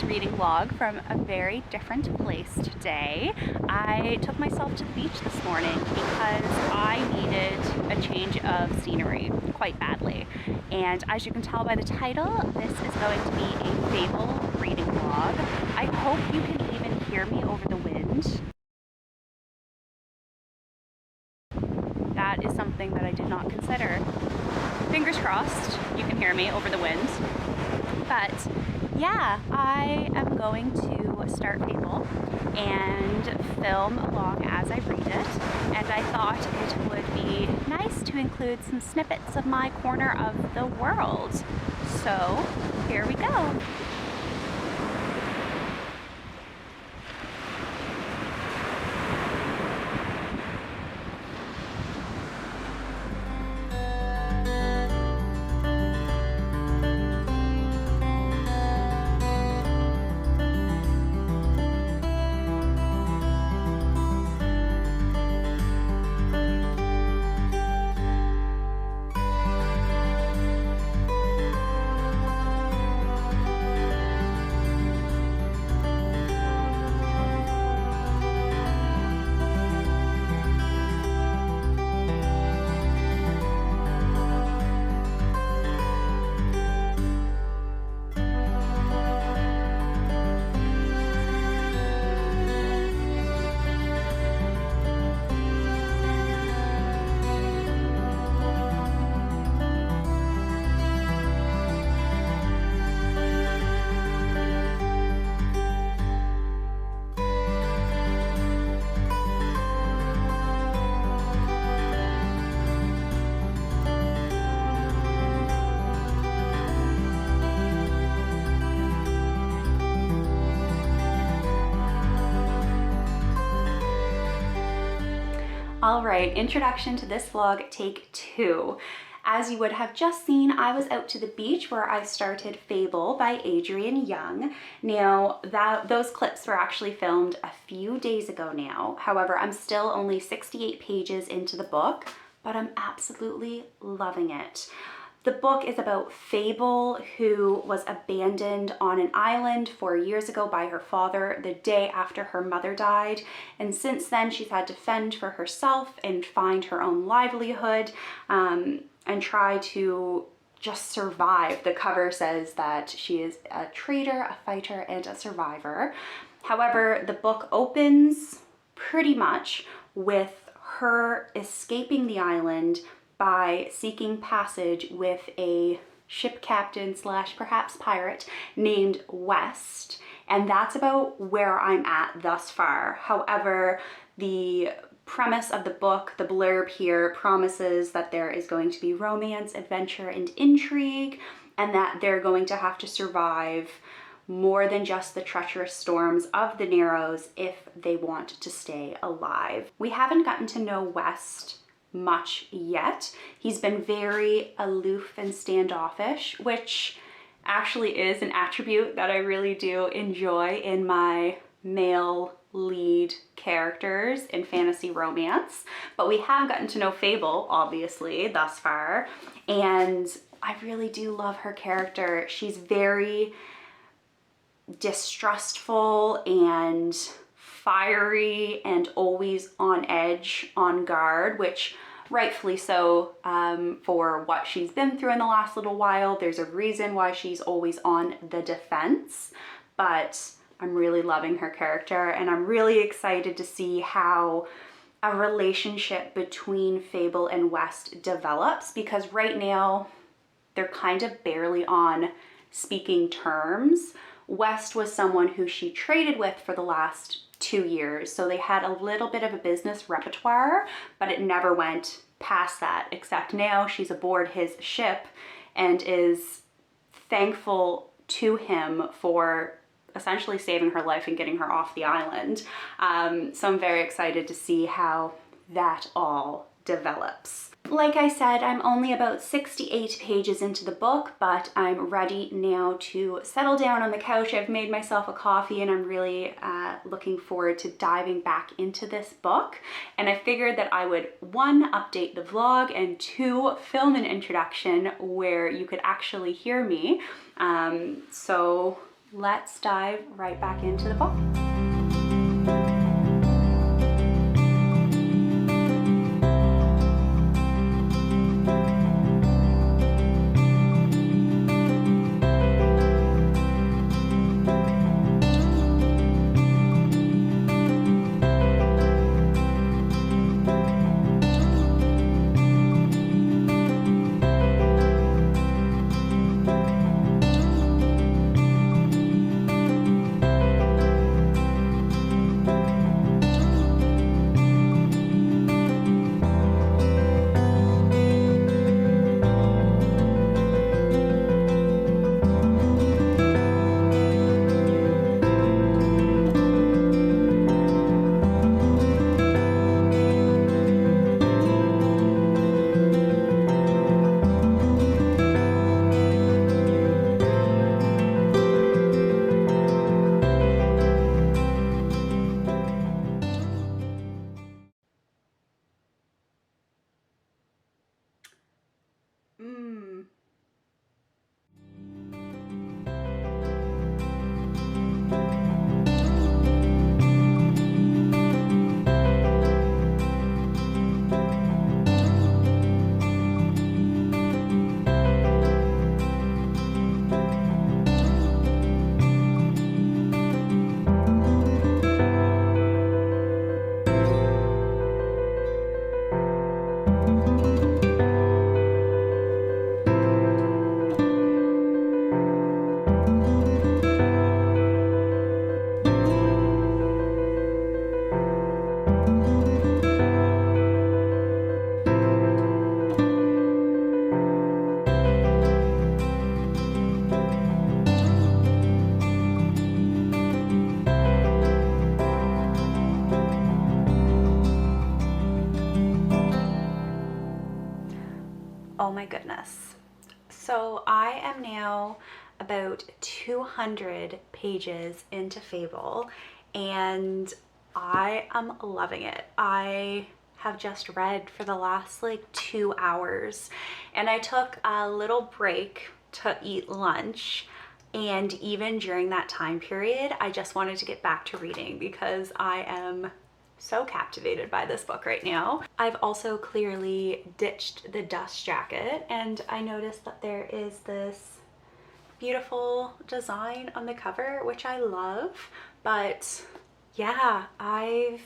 this reading vlog from a very different place today. I took myself to the beach this morning because I needed a change of scenery quite badly. And as you can tell by the title, this is going to be a Fable reading vlog. I hope you can even hear me over the wind. That is something that I did not consider. Fingers crossed you can hear me over the wind. But yeah, I am going to start Fable and film along as I read it, and I thought it would be nice to include some snippets of my corner of the world. So here we go. Alright, introduction to this vlog, take 2. As you would have just seen, I was out to the beach where I started Fable by Adrienne Young. Now, those clips were actually filmed a few days ago now. However, I'm still only 68 pages into the book, but I'm absolutely loving it. The book is about Fable, who was abandoned on an island 4 years ago by her father the day after her mother died. And since then, she's had to fend for herself and find her own livelihood and try to just survive. The cover says that she is a trader, a fighter, and a survivor. However, the book opens pretty much with her escaping the island by seeking passage with a ship captain slash perhaps pirate named West. And that's about where I'm at thus far. However, the premise of the book, the blurb here, promises that there is going to be romance, adventure, and intrigue, and that they're going to have to survive more than just the treacherous storms of the Narrows if they want to stay alive. We haven't gotten to know West much yet. He's been very aloof and standoffish, which actually is an attribute that I really do enjoy in my male lead characters in fantasy romance. But we have gotten to know Fable, obviously, thus far, and I really do love her character. She's very distrustful and fiery and always on edge, on guard, which rightfully so for what she's been through in the last little while. There's a reason why she's always on the defense, but I'm really loving her character, and I'm really excited to see how a relationship between Fable and West develops, because right now they're kind of barely on speaking terms. West was someone who she traded with for the last 2 years, so they had a little bit of a business repertoire, but it never went past that, except now she's aboard his ship and is thankful to him for essentially saving her life and getting her off the island. So I'm very excited to see how that all develops. Like I said, I'm only about 68 pages into the book, but I'm ready now to settle down on the couch. I've made myself a coffee and I'm really looking forward to diving back into this book. And I figured that I would, 1, update the vlog, and 2, film an introduction where you could actually hear me. So let's dive right back into the book. Oh my goodness. So I am now about 200 pages into Fable and I am loving it. I have just read for the last like 2 hours and I took a little break to eat lunch, and even during that time period I just wanted to get back to reading because I am so captivated by this book right now. I've also clearly ditched the dust jacket and I noticed that there is this beautiful design on the cover, which I love, but yeah, I've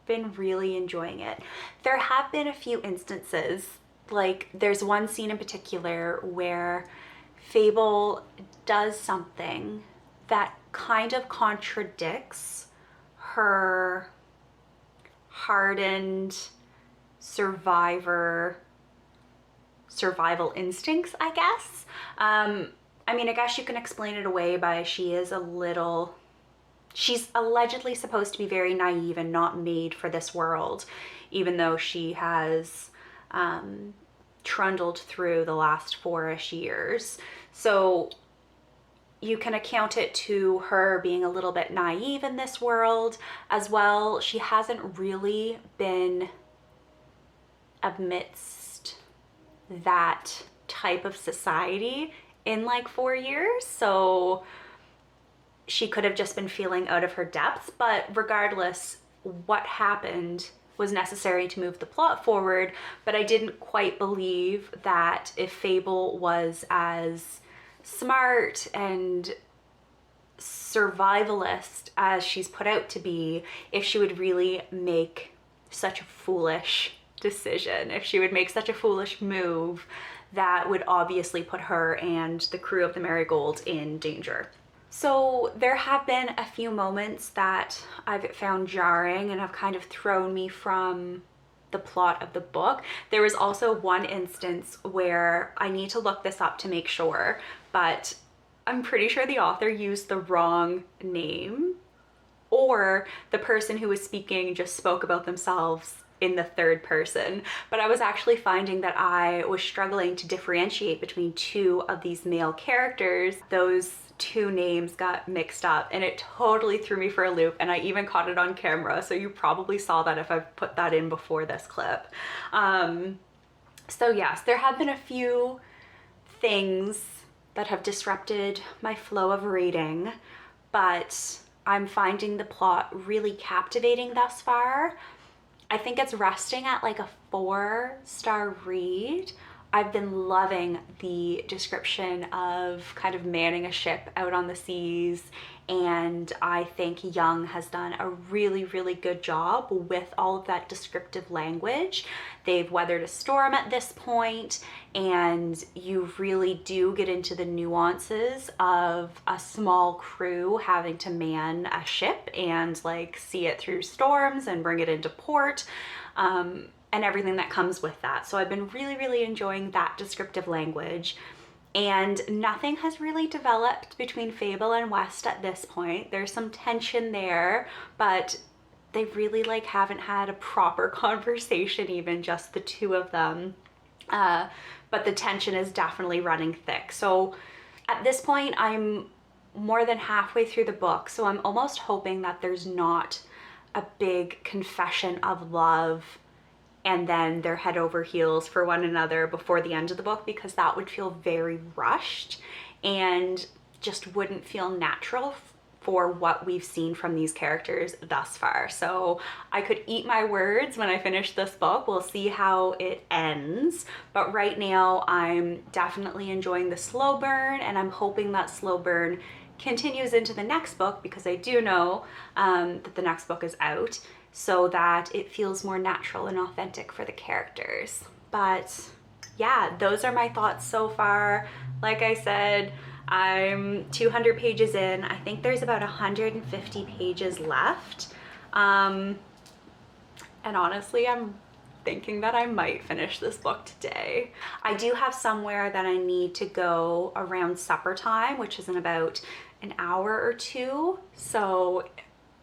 been really enjoying it. There have been a few instances, like there's one scene in particular where Fable does something that kind of contradicts her hardened survival instincts, I guess. I mean, I guess you can explain it away by she's allegedly supposed to be very naive and not made for this world, even though she has trundled through the last 4-ish years. So you can account it to her being a little bit naive in this world as well. She hasn't really been amidst that type of society in like 4 years. So she could have just been feeling out of her depth, but regardless, what happened was necessary to move the plot forward. But I didn't quite believe that if Fable was as smart and survivalist as she's put out to be, if she would really make such a foolish decision, if she would make such a foolish move that would obviously put her and the crew of the Marigold in danger. So there have been a few moments that I've found jarring and have kind of thrown me from the plot of the book. There was also one instance where I need to look this up to make sure, but I'm pretty sure the author used the wrong name, or the person who was speaking just spoke about themselves in the third person. But I was actually finding that I was struggling to differentiate between two of these male characters. Those two names got mixed up and it totally threw me for a loop, and I even caught it on camera, so you probably saw that if I put that in before this clip. So yes, there have been a few things that have disrupted my flow of reading, but I'm finding the plot really captivating thus far. I think it's resting at like a 4-star read. I've been loving the description of kind of manning a ship out on the seas, and I think Young has done a really, really good job with all of that descriptive language. They've weathered a storm at this point, and you really do get into the nuances of a small crew having to man a ship and like see it through storms and bring it into port. And everything that comes with that. So I've been really, really enjoying that descriptive language. And nothing has really developed between Fable and West at this point. There's some tension there, but they really like haven't had a proper conversation, even just the two of them. But the tension is definitely running thick. So at this point, I'm more than halfway through the book. So I'm almost hoping that there's not a big confession of love and then they're head over heels for one another before the end of the book, because that would feel very rushed and just wouldn't feel natural for what we've seen from these characters thus far. So I could eat my words when I finish this book. We'll see how it ends. But right now I'm definitely enjoying the slow burn, and I'm hoping that slow burn continues into the next book, because I do know that the next book is out, so that it feels more natural and authentic for the characters. But yeah, those are my thoughts so far. Like I said, I'm 200 pages in. I think there's about 150 pages left. And honestly, I'm thinking that I might finish this book today. I do have somewhere that I need to go around supper time, which is in about an hour or two. So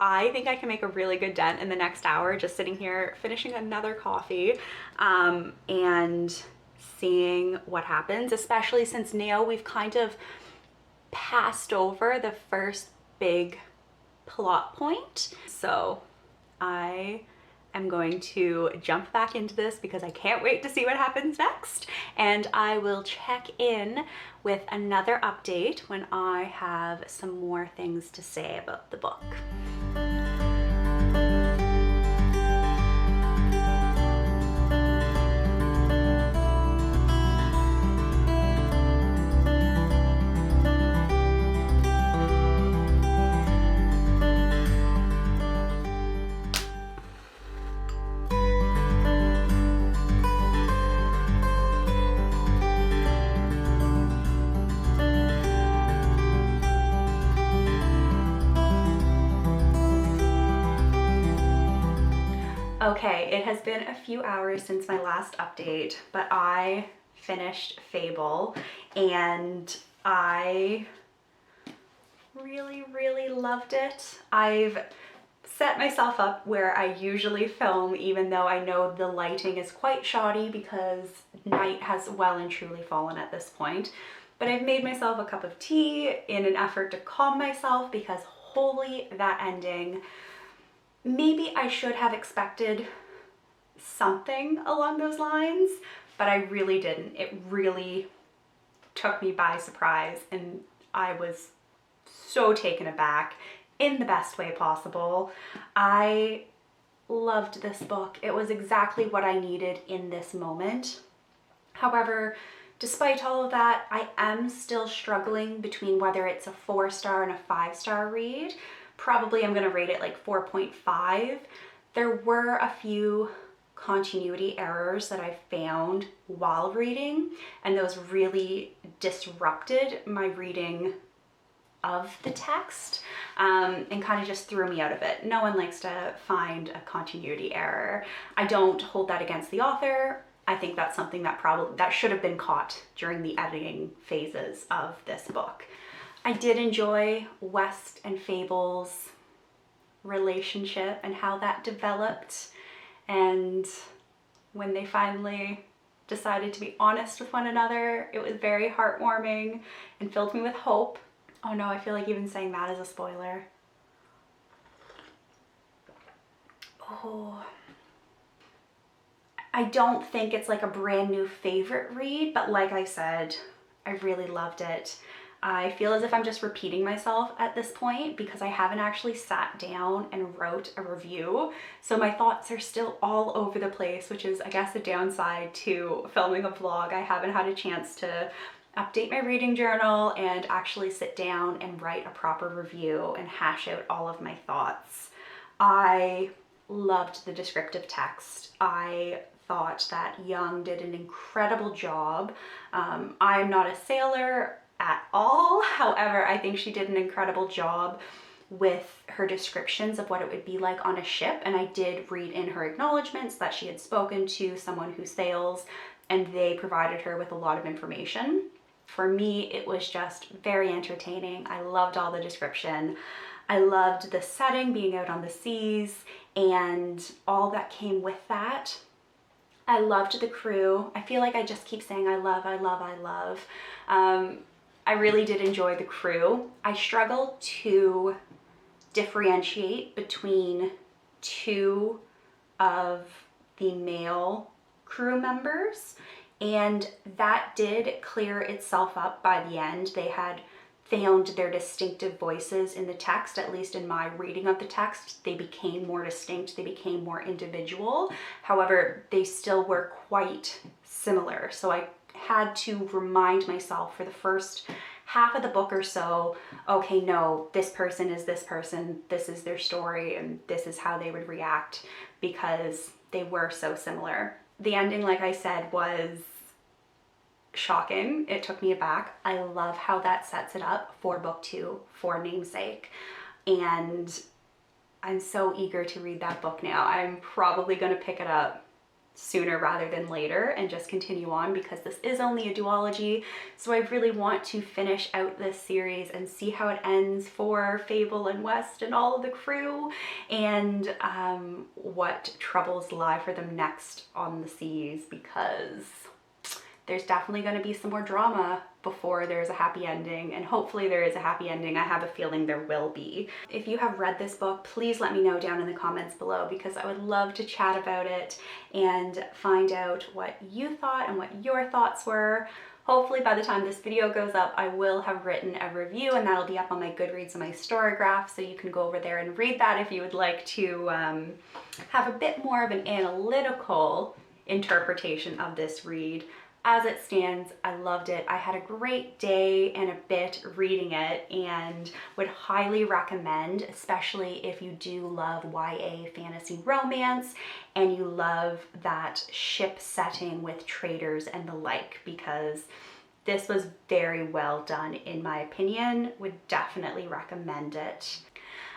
I think I can make a really good dent in the next hour, just sitting here finishing another coffee and seeing what happens, especially since now we've kind of passed over the first big plot point. So I am going to jump back into this because I can't wait to see what happens next, and I will check in with another update when I have some more things to say about the book. Okay, it has been a few hours since my last update, but I finished Fable and I really, really loved it. I've set myself up where I usually film, even though I know the lighting is quite shoddy because night has well and truly fallen at this point. But I've made myself a cup of tea in an effort to calm myself, because holy, that ending. Maybe I should have expected something along those lines, but I really didn't. It really took me by surprise, and I was so taken aback in the best way possible. I loved this book. It was exactly what I needed in this moment. However, despite all of that, I am still struggling between whether it's a 4-star and a 5-star read. Probably I'm gonna rate it like 4.5. There were a few continuity errors that I found while reading, and those really disrupted my reading of the text and kind of just threw me out of it. No one likes to find a continuity error. I don't hold that against the author. I think that's something that should have been caught during the editing phases of this book. I did enjoy West and Fable's relationship and how that developed, and when they finally decided to be honest with one another, it was very heartwarming and filled me with hope. Oh no, I feel like even saying that is a spoiler. Oh, I don't think it's like a brand new favorite read, but like I said, I really loved it. I feel as if I'm just repeating myself at this point because I haven't actually sat down and wrote a review. So my thoughts are still all over the place, which is, I guess, a downside to filming a vlog. I haven't had a chance to update my reading journal and actually sit down and write a proper review and hash out all of my thoughts. I loved the descriptive text. I thought that Young did an incredible job. I'm not a sailor at all. However, I think she did an incredible job with her descriptions of what it would be like on a ship. And I did read in her acknowledgements that she had spoken to someone who sails and they provided her with a lot of information. For me, it was just very entertaining. I loved all the description. I loved the setting, being out on the seas and all that came with that. I loved the crew. I feel like I just keep saying I love, I love, I love. I really did enjoy the crew. I struggle to differentiate between two of the male crew members, and that did clear itself up by the end. They had found their distinctive voices in the text, at least in my reading of the text. They became more distinct, they became more individual. However, they still were quite similar. So I had to remind myself for the first half of the book or so, okay, no, this person is this person, this is their story, and this is how they would react, because they were so similar. The ending, like I said, was shocking. It took me aback. I love how that sets it up for book 2, for Namesake. And I'm so eager to read that book now. I'm probably going to pick it up sooner rather than later and just continue on, because this is only a duology. So I really want to finish out this series and see how it ends for Fable and West and all of the crew, and what troubles lie for them next on the seas, because there's definitely going to be some more drama before there's a happy ending, and hopefully there is a happy ending. I have a feeling there will be. If you have read this book, please let me know down in the comments below, because I would love to chat about it and find out what you thought and what your thoughts were. Hopefully by the time this video goes up, I will have written a review, and that'll be up on my Goodreads and my StoryGraph, so you can go over there and read that if you would like to have a bit more of an analytical interpretation of this read. As it stands, I loved it. I had a great day and a bit reading it, and would highly recommend, especially if you do love YA fantasy romance and you love that ship setting with traders and the like, because this was very well done in my opinion. Would definitely recommend it.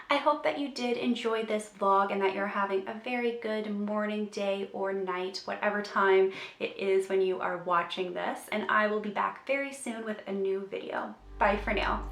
I hope that you did enjoy this vlog and that you're having a very good morning, day, or night, whatever time it is when you are watching this. And I will be back very soon with a new video. Bye for now.